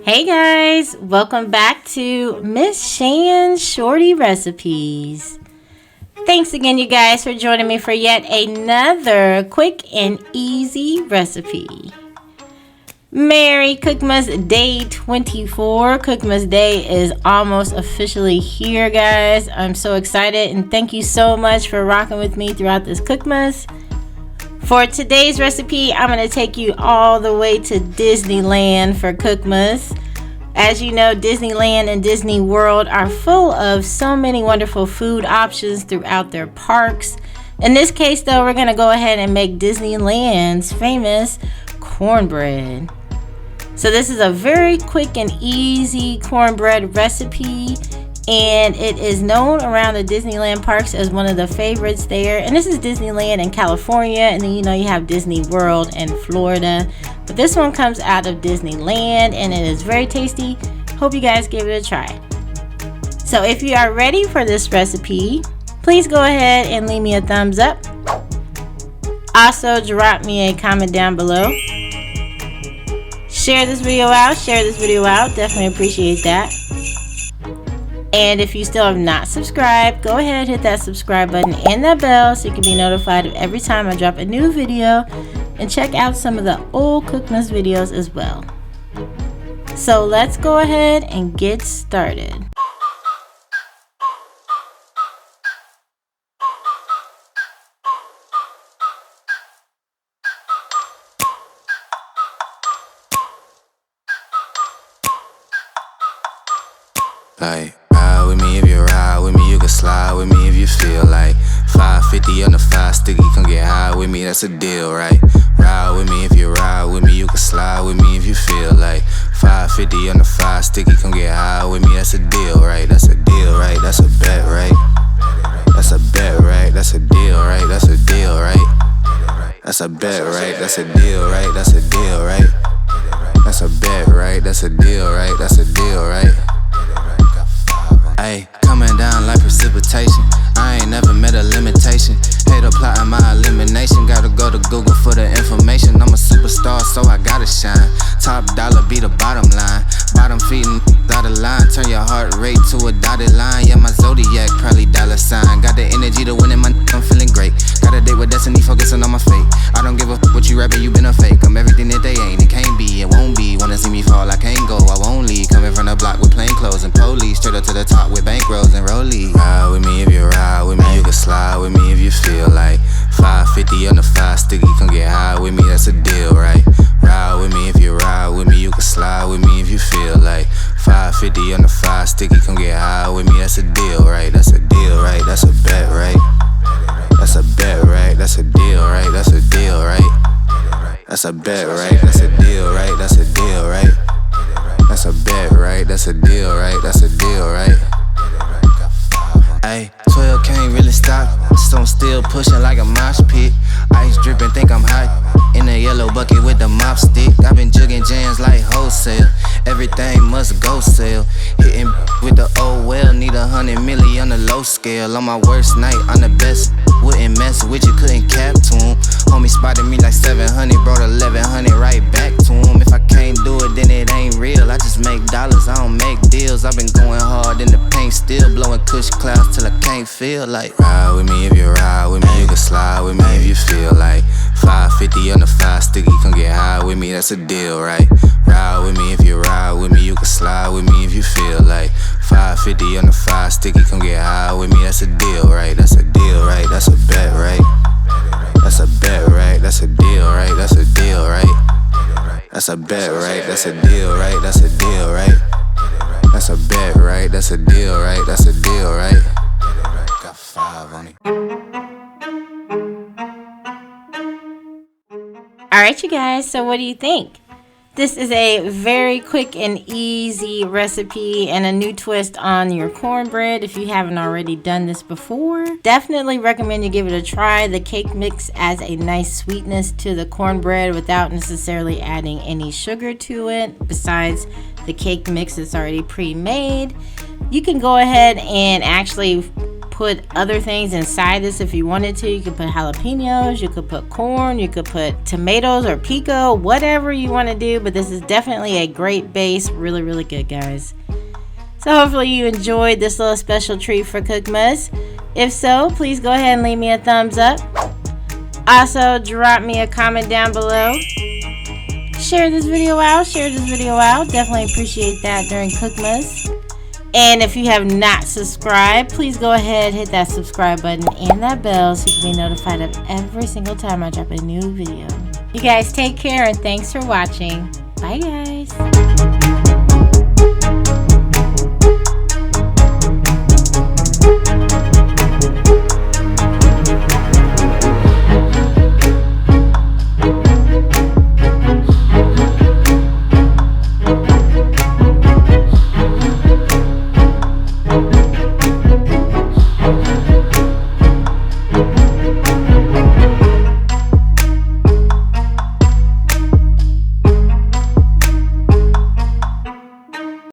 Hey guys, welcome back to Miss Shan's Shorty Recipes. Thanks again you guys for joining me for yet another quick and easy recipe. Merry COOKMAS Day 24. COOKMAS Day is almost officially here, guys. I'm so excited and thank you so much for rocking with me throughout this COOKMAS. For today's recipe, I'm going to take you all the way to Disneyland for COOKMAS. As you know, Disneyland and Disney World are full of so many wonderful food options throughout their parks. In this case, though, we're going to go ahead and make Disneyland's famous cornbread. So this is a very quick and easy cornbread recipe, and it is known around the Disneyland parks as one of the favorites there. And this is Disneyland in California, and then you have Disney World in Florida. But this one comes out of Disneyland, and it is very tasty. Hope you guys give it a try. So if you are ready for this recipe, please go ahead and leave me a thumbs up. Also, drop me a comment down below. Share this video out. Definitely appreciate that. And if you still have not subscribed, go ahead and hit that subscribe button and that bell so you can be notified of every time I drop a new video, and check out some of the old COOKMAS videos as well. So let's go ahead and get started. Like, ride with me if you ride with me, you can slide with me if you feel like 550 on the 5 sticky, come get high with me, that's a deal, right? Ride with me if you ride with me, you can slide with me if you feel like 550 on the 5 sticky, come get high with me, that's a deal, right? That's a deal, right? That's a bet, right? That's a bet, right? That's a deal, right? That's a deal, right? That's a bet, right? That's a deal, right? That's a deal, right? That's a bet, right? That's a deal, right? That's a deal, right? Ayy, coming down like precipitation. I ain't never met a limitation. Hate plotting my elimination. Gotta go to Google for the information. I'm a superstar, so I gotta shine. Top dollar be the bottom line. Bottom feeding out of line. Turn your heart rate to a dotted line. Yeah, my zodiac probably dollar sign. Got the energy to win in my I'm feeling great. Got a date with destiny, focusing on my fate. I don't give a what you rapping, you been a fake. I'm everything that they ain't, it can't be, it won't be. Wanna see me fall, I can't go, I won't leave. Coming from the block with plain clothes and police. Straight up to the top with bankrolls and rollies. Ride with me if you ride with me, you can slide with me if you feel like 550 on the 5 sticky, come get high with me, that's a deal, right? Ride with me if you ride with me, you can slide with me if you feel like 550 on the 5 sticky, come get high with me, that's a deal, right? That's a deal, right? That's a bet, right? That's a bet, right? That's a deal, right? That's a deal, right? That's a bet, right? That's a deal, right? That's a deal, right? That's a bet, right? That's a deal, right? That's a deal, right? Ayy, 12 can't really stop, so I'm still pushing like a mosh pit. Ice dripping, think I'm hot. In the yellow bucket with the mop stick. I've been jugging jams like wholesale. Everything must go sell. Hitting with the old well, need 100 milli on the low scale. On my worst night, I'm the best. Wouldn't mess with you, couldn't cap to him. Homie spotted me like 700, brought 1100 right back to him. If I can't do it, then it ain't real. I just make dollars, I don't make deals. I've been going hard in the paint, still blowing kush clouds till I can't feel like. Ride with me if you ride with me, you can slide with me if you feel like 550 on the 5 sticky, come get high with me, that's a deal, right? Ride with me if you ride with me, you can slide with me if you feel like 550 on the 5 sticky, come get high with me, that's a deal, right? That's a deal, right? That's a bet, right? That's a bet, right? That's a deal, right? That's a deal, right? That's a bet, right? That's a deal, right? That's a deal, right? That's a bet, right? That's a deal, right? That's a deal, right? Got 5 on it. Alright you guys, so what do you think? This is a very quick and easy recipe and a new twist on your cornbread if you haven't already done this before. Definitely recommend you give it a try. The cake mix adds a nice sweetness to the cornbread without necessarily adding any sugar to it. Besides the cake mix that's already pre-made. You can go ahead and actually put other things inside this if you wanted to. You could put jalapenos, you could put corn, you could put tomatoes or pico, whatever you want to do. But this is definitely a great base. Really, really good, guys. So hopefully you enjoyed this little special treat for COOKMAS. If so, please go ahead and leave me a thumbs up. Also, drop me a comment down below. Share this video out. Definitely appreciate that during COOKMAS. And if you have not subscribed, please go ahead, hit that subscribe button and that bell so you can be notified of every single time I drop a new video. You guys take care and thanks for watching. Bye, guys.